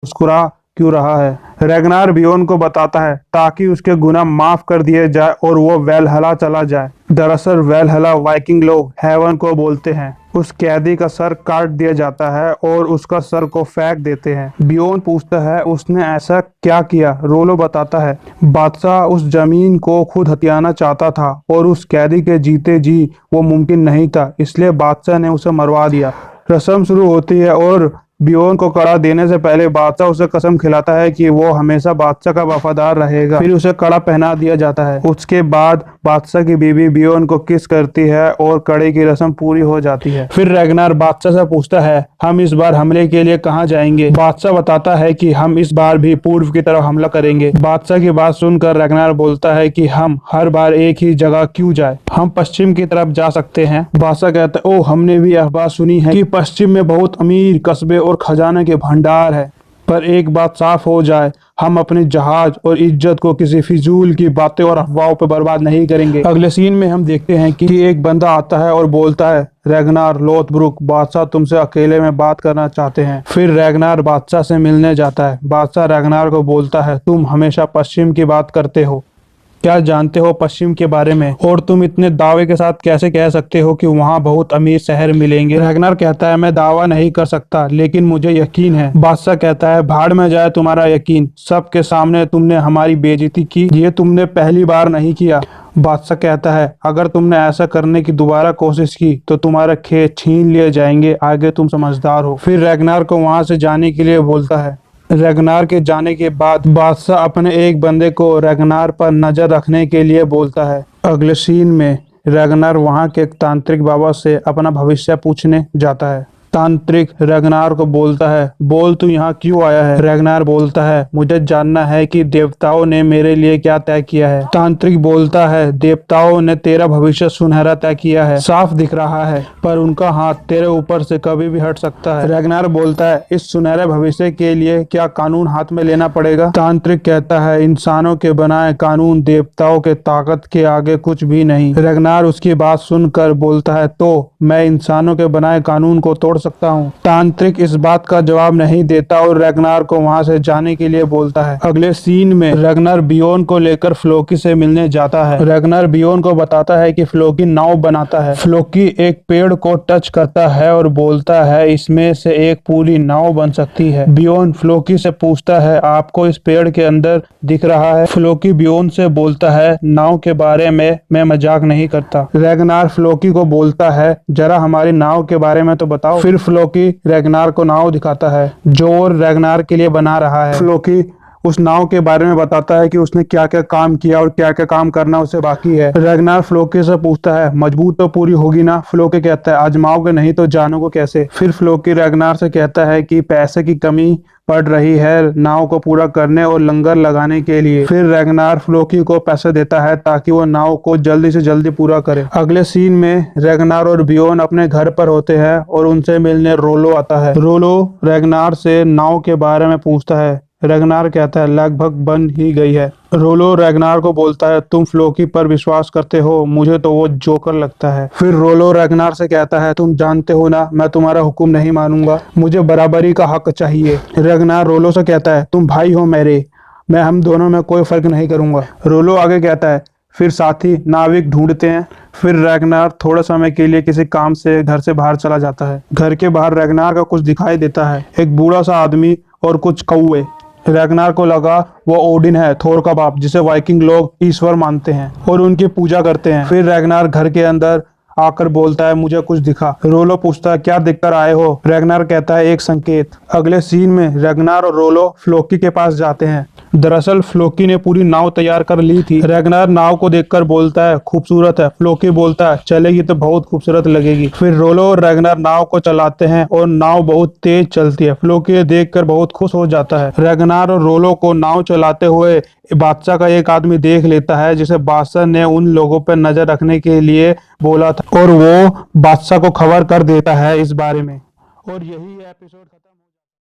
मुस्कुरा क्यों रहा है। रैगनार बियोन को बताता है ताकि उसके गुनाह माफ कर दिए जाए और वो वैलहला चला जाए। दरअसल वैलहला वाइकिंग लोग हेवन को बोलते हैं। उस कैदी का सर काट दिया जाता है और उसका सर को फेंक देते हैं। बियोन पूछता है उसने ऐसा क्या किया। रोलो बताता है बादशाह उस जमीन को खुद हथियाना चाहता था और उस कैदी के जीते जी वो मुमकिन नहीं था, इसलिए बादशाह ने उसे मरवा दिया। रस्म शुरू होती है और बियोन को कड़ा देने से पहले बादशाह उसे कसम खिलाता है कि वो हमेशा बादशाह का वफादार रहेगा। फिर उसे कड़ा पहना दिया जाता है। उसके बाद बादशाह की बीवी बियोन को किस करती है और कड़े की रस्म पूरी हो जाती है। फिर रैगनार बादशाह से पूछता है हम इस बार हमले के लिए कहाँ जाएंगे। बादशाह बताता है कि हम इस बार भी पूर्व की तरफ हमला करेंगे। बादशाह की बात सुनकर रैगनार बोलता है कि हम हर बार एक ही जगह क्यों जाए, हम पश्चिम की तरफ जा सकते हैं। बादशाह कहता है ओ हमने भी यह बात सुनी है कि पश्चिम में बहुत अमीर कस्बे और खजाने के भंडार है, पर एक बात साफ हो जाए हम अपने जहाज और इज्जत को किसी फिजूल की बातें और अफवाहों पर बर्बाद नहीं करेंगे। अगले सीन में हम देखते हैं कि एक बंदा आता है और बोलता है रैगनार लोथब्रुक बादशाह तुमसे अकेले में बात करना चाहते हैं। फिर रैगनार बादशाह से मिलने जाता है। बादशाह रैगनार को बोलता है तुम हमेशा पश्चिम की बात करते हो, क्या जानते हो पश्चिम के बारे में, और तुम इतने दावे के साथ कैसे कह सकते हो कि वहाँ बहुत अमीर शहर मिलेंगे। रैगनार कहता है मैं दावा नहीं कर सकता लेकिन मुझे यकीन है। बादशाह कहता है भाड़ में जाए तुम्हारा यकीन, सबके सामने तुमने हमारी बेइज्जती की, ये तुमने पहली बार नहीं किया। बादशाह कहता है अगर तुमने ऐसा करने की दोबारा कोशिश की तो तुम्हारे खेत छीन लिए जाएंगे, आगे तुम समझदार हो। फिर रैगनार को वहां से जाने के लिए बोलता है। रैगनार के जाने के बाद बादशाह अपने एक बंदे को रैगनार पर नजर रखने के लिए बोलता है। अगले सीन में रैगनार वहां के एक तांत्रिक बाबा से अपना भविष्य पूछने जाता है। तांत्रिक रैगनार को बोलता है बोल तू यहाँ क्यों आया है। रैगनार बोलता है मुझे जानना है कि देवताओं ने मेरे लिए क्या तय किया है। तांत्रिक बोलता है देवताओं ने तेरा भविष्य सुनहरा तय किया है, साफ दिख रहा है, पर उनका हाथ तेरे ऊपर से कभी भी हट सकता है। रैगनार बोलता है इस सुनहरे भविष्य के लिए क्या कानून हाथ में लेना पड़ेगा। तांत्रिक कहता है इंसानों के बनाए कानून देवताओं के ताकत के आगे कुछ भी नहीं। रैगनार उसकी बात सुनकर बोलता है तो मैं इंसानों के बनाए कानून को तोड़ सकता हूँ। तांत्रिक इस बात का जवाब नहीं देता और रैगनार को वहां से जाने के लिए बोलता है। अगले सीन में रैगनार बियोन को लेकर फ्लोकी से मिलने जाता है। रैगनार बियोन को बताता है कि फ्लोकी नाव बनाता है। फ्लोकी एक पेड़ को टच करता है और बोलता है इसमें से एक पूरी नाव बन सकती है। बियोन फ्लोकी से पूछता है आपको इस पेड़ के अंदर दिख रहा है। फ्लोकी बियोन से बोलता है नाव के बारे में मैं मजाक नहीं करता। रैगनार फ्लोकी को बोलता है जरा हमारी नाव के बारे में तो बताओ। फिर फ्लोकी रैगनार को नाव दिखाता है जो रैगनार के लिए बना रहा है। फ्लोकी उस नाव के बारे में बताता है कि उसने क्या क्या काम किया और क्या क्या काम करना उसे बाकी है। रैगनार फ्लोकी से पूछता है मजबूत तो पूरी होगी ना। फ्लोकी कहता है आजमाओगे नहीं तो जानोगे कैसे। फिर फ्लोकी रैगनार से कहता है कि पैसे की कमी पड़ रही है नाव को पूरा करने और लंगर लगाने के लिए। फिर रैगनार फ्लोकी को पैसे देता है ताकि वो नाव को जल्दी से जल्दी पूरा करे। अगले सीन में रैगनार और बियोन अपने घर पर होते हैं और उनसे मिलने रोलो आता है। रोलो रैगनार से नाव के बारे में पूछता है। रैगनार कहता है लगभग बन ही गई है। रोलो रैगनार को बोलता है तुम फ्लोकी पर विश्वास करते हो, मुझे तो वो जोकर लगता है। फिर रोलो रैगनार से कहता है तुम जानते हो ना मैं तुम्हारा हुक्म नहीं मानूंगा, मुझे बराबरी का हक चाहिए। रैगनार रोलो से कहता है तुम भाई हो मेरे, मैं हम दोनों में कोई फर्क नहीं करूंगा। रोलो आगे कहता है फिर साथी नाविक ढूंढते हैं। फिर रैगनार थोड़ा समय के लिए किसी काम से घर से बाहर चला जाता है। घर के बाहर रैगनार का कुछ दिखाई देता है, एक बूढ़ा सा आदमी और कुछ कौवे। रैगनार को लगा वो ओडिन है, थोर का बाप, जिसे वाइकिंग लोग ईश्वर मानते हैं और उनकी पूजा करते हैं। फिर रैगनार घर के अंदर आकर बोलता है मुझे कुछ दिखा। रोलो पूछता है क्या देखकर आए हो। रैगनार कहता है एक संकेत। अगले सीन में रैगनार और रोलो फ्लोकी के पास जाते हैं। दरअसल फ्लोकी ने पूरी नाव तैयार कर ली थी। रैगनार नाव को देखकर बोलता है खूबसूरत है। फ्लोकी बोलता है चलेगी तो बहुत खूबसूरत लगेगी। फिर रोलो और रैगनार नाव को चलाते हैं और नाव बहुत तेज चलती है। फ्लोकी देखकर बहुत खुश हो जाता है। रैगनार और रोलो को नाव चलाते हुए बादशाह का एक आदमी देख लेता है जिसे बादशाह ने उन लोगों पर नजर रखने के लिए बोला था और वो बादशाह को खबर कर देता है इस बारे में। और यही एपिसोड